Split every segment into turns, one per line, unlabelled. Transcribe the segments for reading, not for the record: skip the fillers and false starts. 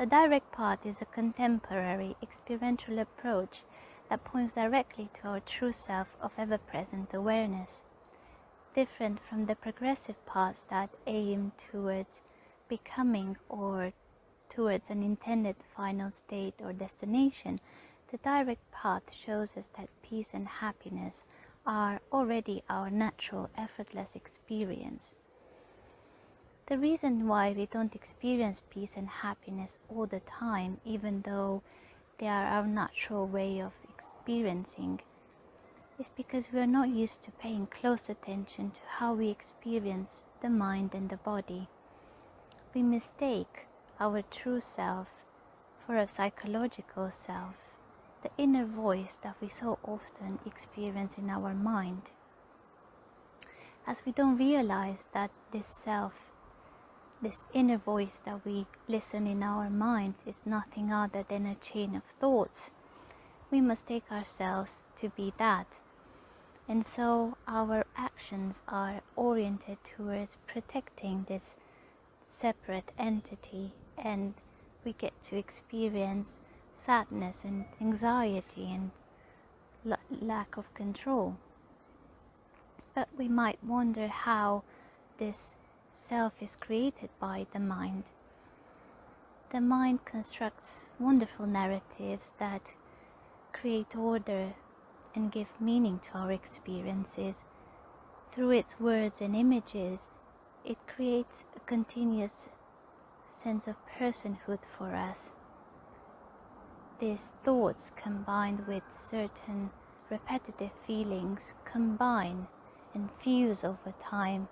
The direct path is a contemporary experiential approach that points directly to our true self of ever-present awareness, different from the progressive paths that aim towards becoming or towards an intended final state or destination. The direct path shows us that peace and happiness are already our natural, effortless experience. The reason why we don't experience peace and happiness all the time, even though they are our natural way of experiencing, is because we are not used to paying close attention to how we experience the mind and the body. We mistake our true self for a psychological self, the inner voice that we so often experience in our mind. As we don't realize that this self, this inner voice that we listen in our mind, is nothing other than a chain of thoughts, we mistake ourselves to be that. And so our actions are oriented towards protecting this separate entity, and we get to experience sadness and anxiety and lack of control. But we might wonder how this self is created by the mind. The mind constructs wonderful narratives that create order and give meaning to our experiences. Through its words and images, it creates a continuous sense of personhood for us. These thoughts, combined with certain repetitive feelings, combine and fuse over time,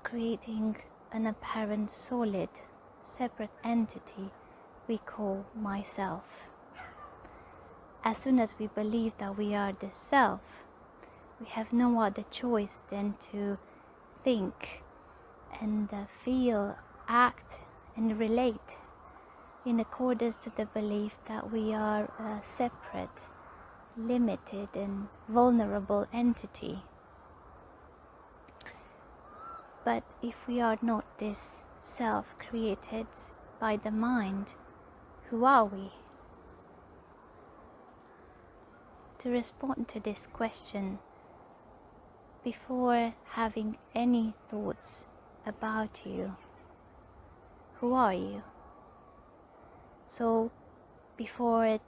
creating an apparent solid, separate entity we call myself. As soon as we believe that we are the self, we have no other choice than to think and feel, act and relate in accordance to the belief that we are a separate, limited and vulnerable entity. But if we are not this self created by the mind, who are we? To respond to this question, before having any thoughts about you, who are you? So before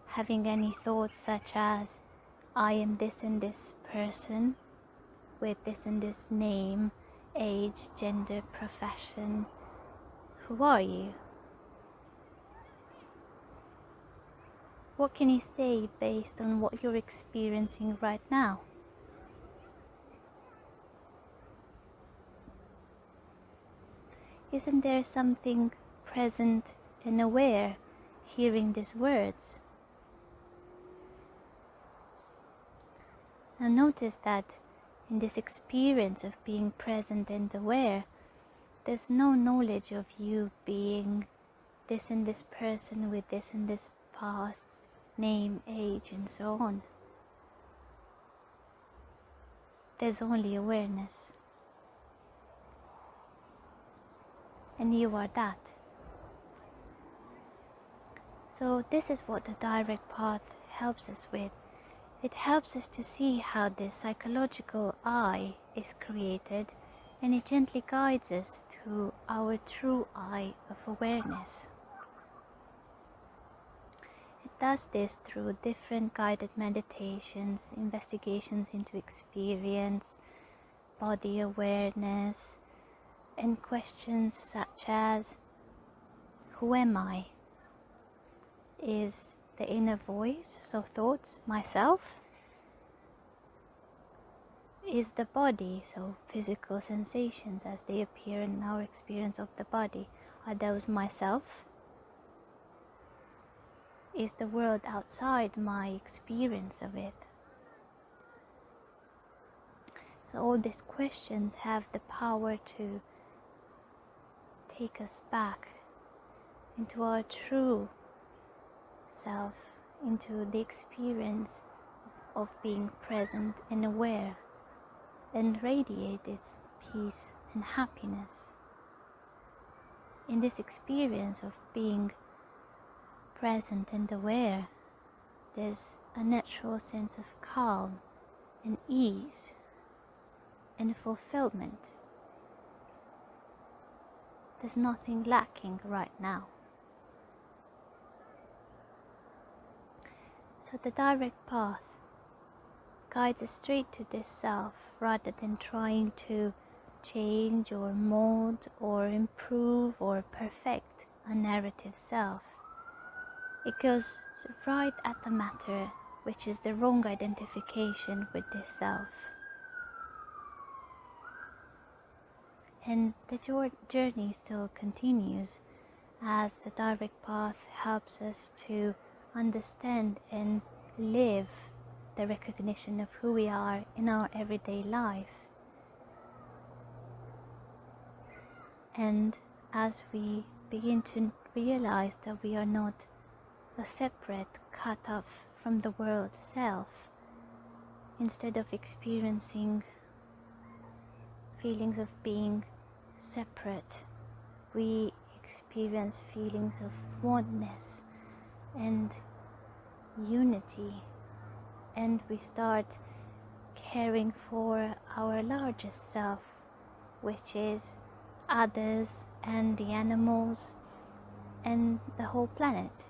having any thoughts such as, I am this and this person with this and this name, age, gender, profession, who are you? What can you say based on what you're experiencing right now? Isn't there something present and aware hearing these words? Now notice that in this experience of being present and aware, there's no knowledge of you being this and this person with this and this past, name, age, and so on. There's only awareness. And you are that. So this is what the direct path helps us with. It helps us to see how this psychological I is created, and it gently guides us to our true I of awareness. It does this through different guided meditations, investigations into experience, body awareness, and questions such as, who am I? Is the inner voice, so thoughts, myself? Is the body, so physical sensations as they appear in our experience of the body, are those myself? Is the world outside my experience of it? So all these questions have the power to take us back into our true self, into the experience of being present and aware, and radiate its peace and happiness. In this experience of being present and aware, there's a natural sense of calm and ease and fulfillment. There's nothing lacking right now. So the direct path guides us straight to this self rather than trying to change or mold or improve or perfect a narrative self. It goes right at the matter, which is the wrong identification with this self. And the journey still continues as the direct path helps us to understand and live the recognition of who we are in our everyday life. And as we begin to realize that we are not a separate, cut off from the world self, instead of experiencing feelings of being separate, we experience feelings of oneness and unity, and we start caring for our largest self, which is others and the animals and the whole planet.